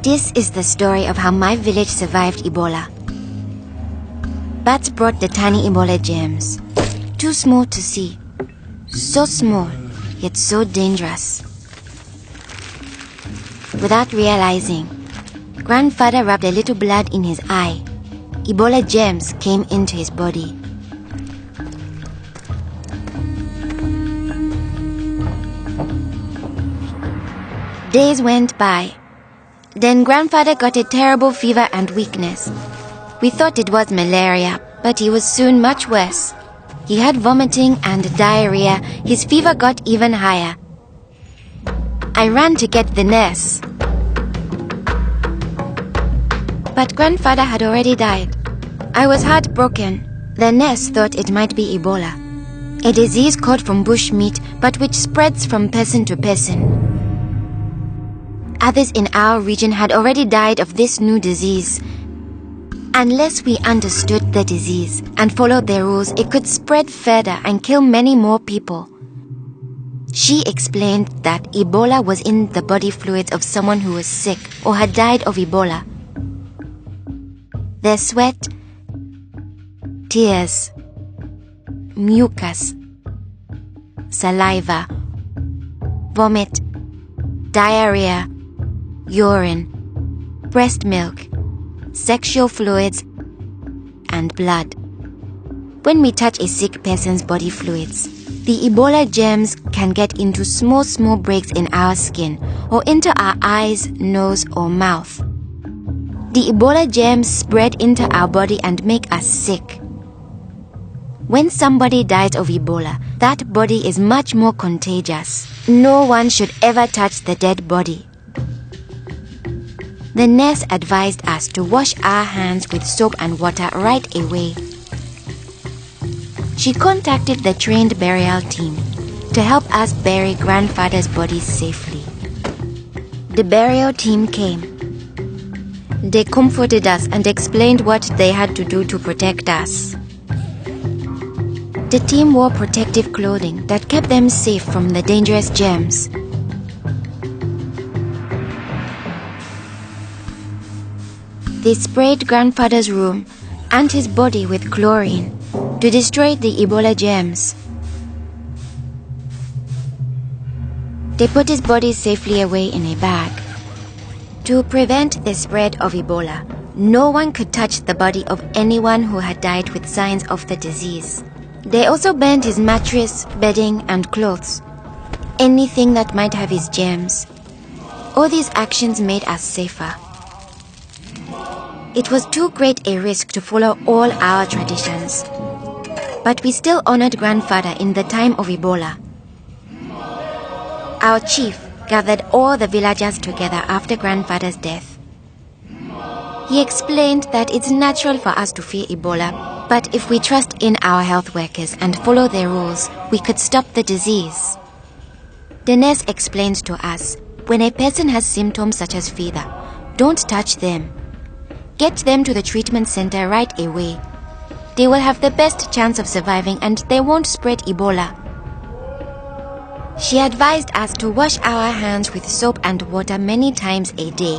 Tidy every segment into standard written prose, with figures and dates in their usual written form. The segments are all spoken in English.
This is the story of how my village survived Ebola. Bats brought the tiny Ebola germs. Too small to see. So small, yet so dangerous. Without realizing, grandfather rubbed a little blood in his eye. Ebola germs came into his body. Days went by. Then grandfather got a terrible fever and weakness. We thought it was malaria, but he was soon much worse. He had vomiting and diarrhea. His fever got even higher. I ran to get the nurse. But grandfather had already died. I was heartbroken. The nurse thought it might be Ebola, a disease caught from bush meat, but which spreads from person to person. Others in our region had already died of this new disease. Unless we understood the disease and followed the rules, it could spread further and kill many more people. She explained that Ebola was in the body fluids of someone who was sick or had died of Ebola. Their sweat, tears, mucus, saliva, vomit, diarrhea, urine, breast milk, sexual fluids, and blood. When we touch a sick person's body fluids, the Ebola germs can get into small breaks in our skin or into our eyes, nose, or mouth. The Ebola germs spread into our body and make us sick. When somebody dies of Ebola, that body is much more contagious. No one should ever touch the dead body. The nurse advised us to wash our hands with soap and water right away. She contacted the trained burial team to help us bury grandfather's body safely. The burial team came. They comforted us and explained what they had to do to protect us. The team wore protective clothing that kept them safe from the dangerous germs. They sprayed grandfather's room and his body with chlorine to destroy the Ebola germs. They put his body safely away in a bag. To prevent the spread of Ebola, no one could touch the body of anyone who had died with signs of the disease. They also burned his mattress, bedding, and clothes, anything that might have his germs. All these actions made us safer. It was too great a risk to follow all our traditions, but we still honored grandfather in the time of Ebola. Our chief gathered all the villagers together after grandfather's death. He explained that it's natural for us to fear Ebola, but if we trust in our health workers and follow their rules, we could stop the disease. The nurse explains to us, when a person has symptoms such as fever, don't touch them. Get them to the treatment center right away. They will have the best chance of surviving and they won't spread Ebola. She advised us to wash our hands with soap and water many times a day.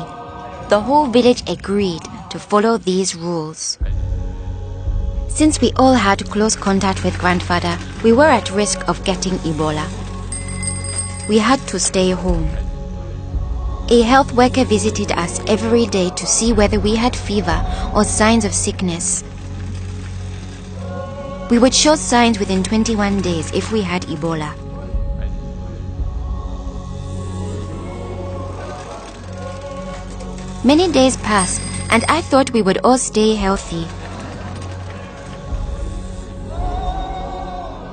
The whole village agreed to follow these rules. Since we all had close contact with grandfather, we were at risk of getting Ebola. We had to stay home. A health worker visited us every day to see whether we had fever or signs of sickness. We would show signs within 21 days if we had Ebola. Many days passed, and I thought we would all stay healthy.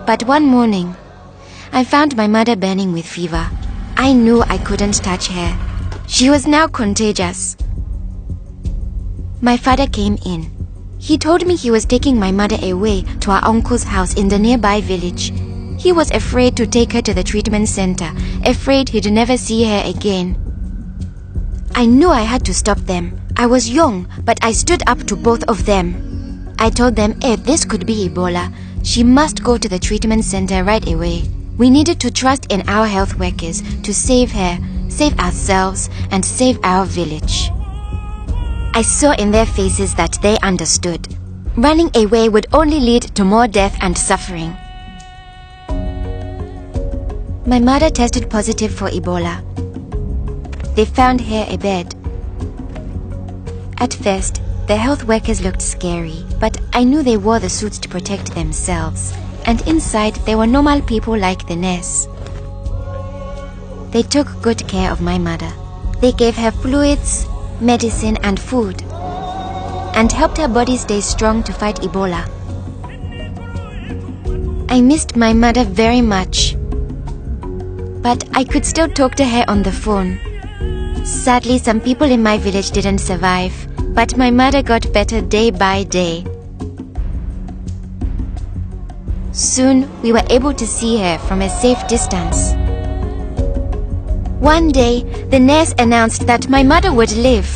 But one morning, I found my mother burning with fever. I knew I couldn't touch her. She was now contagious. My father came in. He told me he was taking my mother away to our uncle's house in the nearby village. He was afraid to take her to the treatment center, afraid he'd never see her again. I knew I had to stop them. I was young, but I stood up to both of them. I told them if this could be Ebola, she must go to the treatment center right away. We needed to trust in our health workers to save her, save ourselves, and save our village. I saw in their faces that they understood. Running away would only lead to more death and suffering. My mother tested positive for Ebola. They found her a bed. At first, the health workers looked scary, but I knew they wore the suits to protect themselves, and inside they were normal people like the nurse. They took good care of my mother. They gave her fluids, medicine and food, and helped her body stay strong to fight Ebola. I missed my mother very much, but I could still talk to her on the phone. Sadly, some people in my village didn't survive, but my mother got better day by day. Soon, we were able to see her from a safe distance. One day, the nurse announced that my mother would live.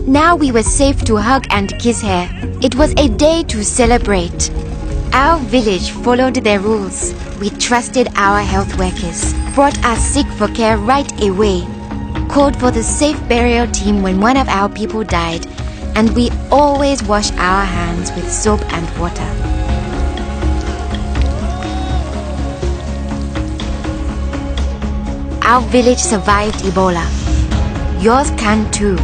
Now we were safe to hug and kiss her. It was a day to celebrate. Our village followed their rules. We trusted our health workers, brought us sick for care right away, called for the safe burial team when one of our people died, and we always wash our hands with soap and water. Our village survived Ebola. Yours can too.